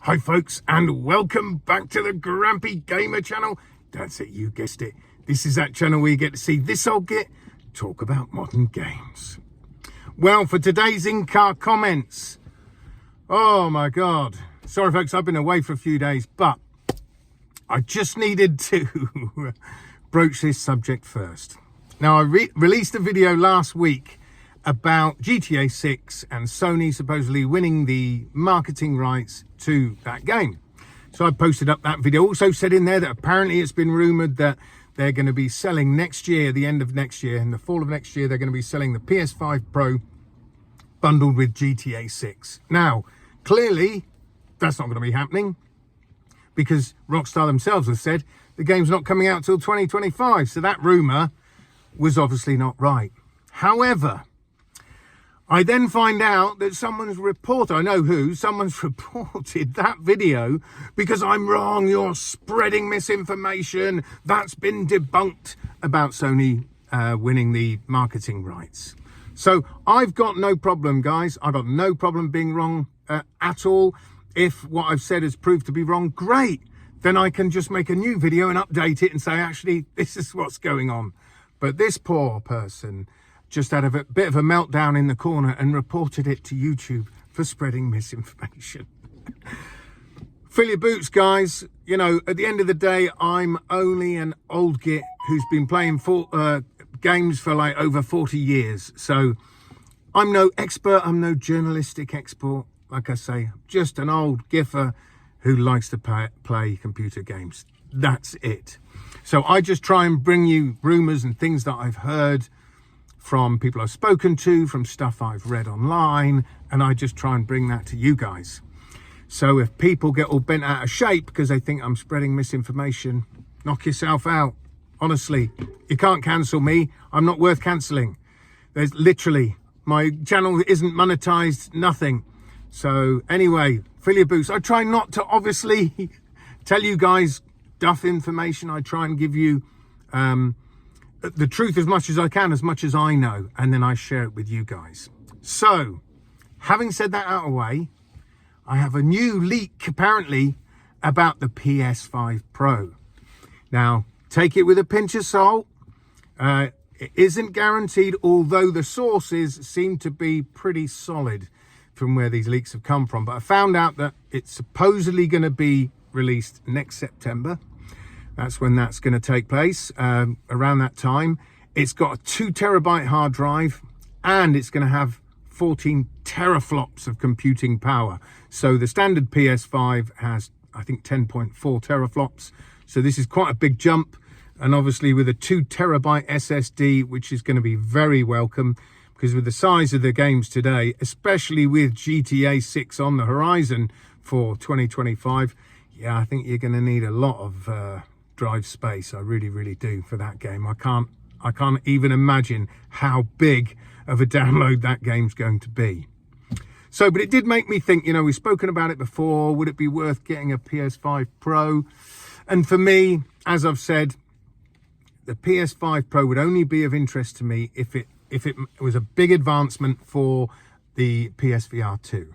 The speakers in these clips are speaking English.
Hi folks, and welcome back to the Grampy Gamer channel. That's it, you guessed it. This is that channel where you get to see this old git talk about modern games. Well, for today's in-car comments, oh my god, sorry folks, I've been away for a few days, but I just needed to broach this subject first. Now, I released a video last week about GTA 6 and Sony supposedly winning the marketing rights to that game. So I posted up that video. Also said in there that apparently it's been rumored that they're going to be selling next year, the end of next year, in the fall of next year, they're going to be selling the PS5 Pro bundled with GTA 6. Now, clearly, that's not going to be happening because Rockstar themselves have said the game's not coming out till 2025. So that rumor was obviously not right. However, I then find out that someone's reported, I know who, someone's reported that video because I'm wrong, you're spreading misinformation, that's been debunked about Sony winning the marketing rights. So I've got no problem, guys. I've got no problem being wrong at all. If what I've said has proved to be wrong, great. Then I can just make a new video and update it and say, actually, this is what's going on. But this poor person just had a bit of a meltdown in the corner and reported it to YouTube for spreading misinformation. Fill your boots, guys. You know, at the end of the day, I'm only an old git who's been playing games for like over 40 years. So I'm no expert, I'm no journalistic expert. Like I say, just an old giffer who likes to play computer games. That's it. So I just try and bring you rumors and things that I've heard from people I've spoken to, from stuff I've read online, and I just try and bring that to you guys. So if people get all bent out of shape because they think I'm spreading misinformation, knock yourself out. Honestly, you can't cancel me. I'm not worth cancelling. There's literally, my channel isn't monetized, nothing. So anyway, fill your boots. I try not to obviously tell you guys duff information. I try and give you the truth as much as I can, as much as I know, and then I share it with you guys. So, having said that out of the way, I have a new leak apparently about the PS5 Pro. Now, take it with a pinch of salt. It isn't guaranteed, although the sources seem to be pretty solid from where these leaks have come from. But I found out that it's supposedly going to be released next September. That's when that's going to take place, around that time. It's got a 2 terabyte hard drive and it's going to have 14 teraflops of computing power. So the standard PS5 has, I think, 10.4 teraflops. So this is quite a big jump. And obviously with a 2 terabyte SSD, which is going to be very welcome, because with the size of the games today, especially with GTA 6 on the horizon for 2025, yeah, I think you're going to need a lot of drive space. I really do for that game. I can't even imagine how big of a download that game's going to be. So, but it did make me think, you know, we've spoken about it before, would it be worth getting a PS5 Pro? And for me, as I've said, the PS5 Pro would only be of interest to me if it was a big advancement for the PSVR 2.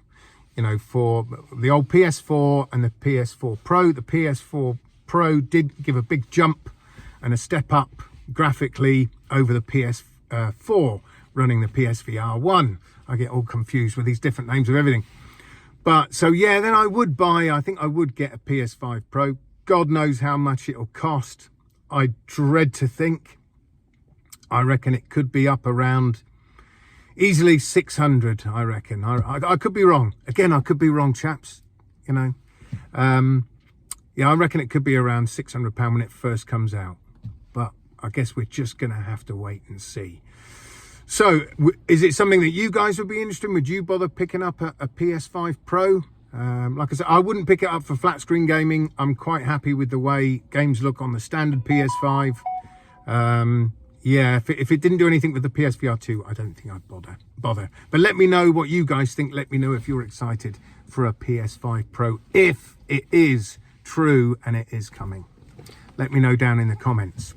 You know, for the old PS4 and the PS4 Pro, the PS4 Pro did give a big jump and a step up graphically over the PS4 running the PSVR 1. I get all confused with these different names of everything. But so yeah, then I think I would get a PS5 Pro. God knows how much it'll cost. I dread to think. I reckon it could be up around easily 600, I reckon. I could be wrong. Again, I could be wrong, chaps, you know. Yeah, I reckon it could be around £600 when it first comes out. But I guess we're just going to have to wait and see. So, is it something that you guys would be interested in? Would you bother picking up a PS5 Pro? Like I said, I wouldn't pick it up for flat screen gaming. I'm quite happy with the way games look on the standard PS5. Yeah, if it didn't do anything with the PSVR 2, I don't think I'd bother. But let me know what you guys think. Let me know if you're excited for a PS5 Pro, if it is true and it is coming. Let me know down in the comments.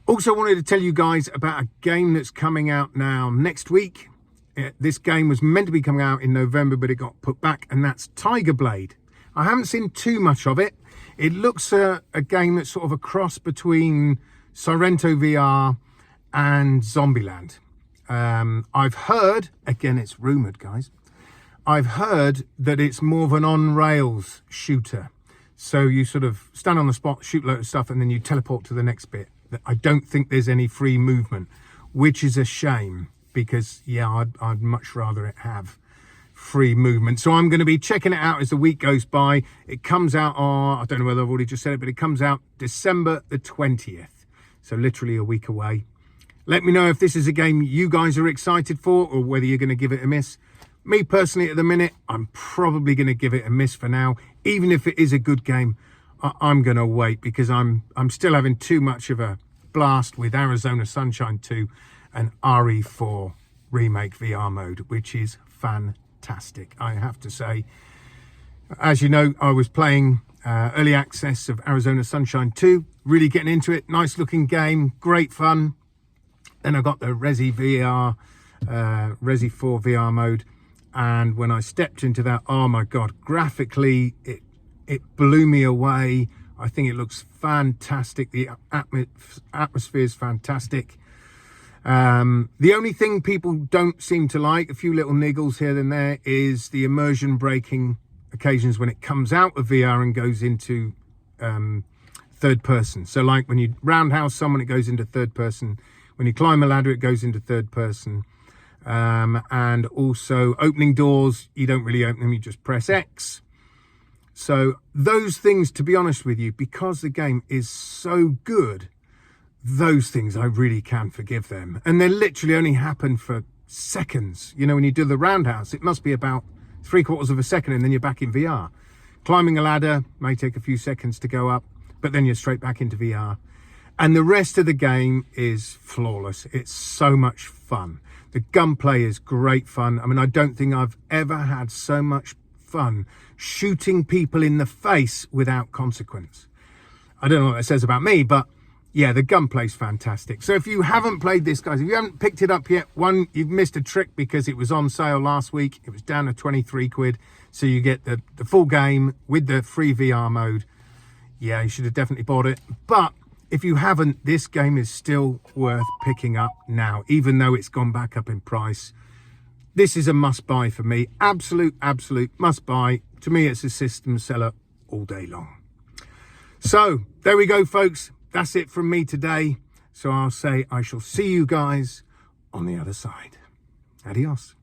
Also wanted to tell you guys about a game that's coming out now next week. This game was meant to be coming out in November, but it got put back, and that's Tiger Blade. I haven't seen too much of it. It looks a game that's sort of a cross between Sorrento VR and Zombieland. I've heard, again, it's rumoured, guys. I've heard that it's more of an on-rails shooter. So you sort of stand on the spot, shoot a load of stuff, and then you teleport to the next bit. I don't think there's any free movement, which is a shame because, yeah, I'd much rather it have free movement. So I'm going to be checking it out as the week goes by. It comes out on, I don't know whether I've already just said it, but it comes out December the 20th. So literally a week away. Let me know if this is a game you guys are excited for or whether you're going to give it a miss. Me personally, at the minute, I'm probably going to give it a miss for now. Even if it is a good game, I'm going to wait because I'm still having too much of a blast with Arizona Sunshine 2 and RE4 Remake VR mode, which is fantastic, I have to say. As you know, I was playing early access of Arizona Sunshine 2, really getting into it. Nice looking game, great fun. Then I got the Resi 4 VR mode. And when I stepped into that, oh my God, graphically, it blew me away. I think it looks fantastic. The atmosphere is fantastic. The only thing people don't seem to like, a few little niggles here and there, is the immersion breaking occasions when it comes out of VR and goes into third person. So like when you roundhouse someone, it goes into third person. When you climb a ladder, it goes into third person. And also opening doors, you don't really open them, you just press X. So those things, to be honest with you, because the game is so good, those things I really can forgive them. And they literally only happen for seconds. You know, when you do the roundhouse, it must be about 3/4 of a second and then you're back in VR. Climbing a ladder may take a few seconds to go up, but then you're straight back into VR. And the rest of the game is flawless. It's so much fun. The gunplay is great fun. I mean, I don't think I've ever had so much fun shooting people in the face without consequence. I don't know what that says about me, but yeah, the gunplay's fantastic. So if you haven't played this, guys, if you haven't picked it up yet, one, you've missed a trick because it was on sale last week. It was down to 23 quid. So you get the full game with the free VR mode. Yeah, you should have definitely bought it. But if you haven't, this game is still worth picking up now, even though it's gone back up in price. This is a must-buy for me. Absolute must-buy. To me, it's a system seller all day long. So, there we go, folks. That's it from me today. So I'll say I shall see you guys on the other side. Adios.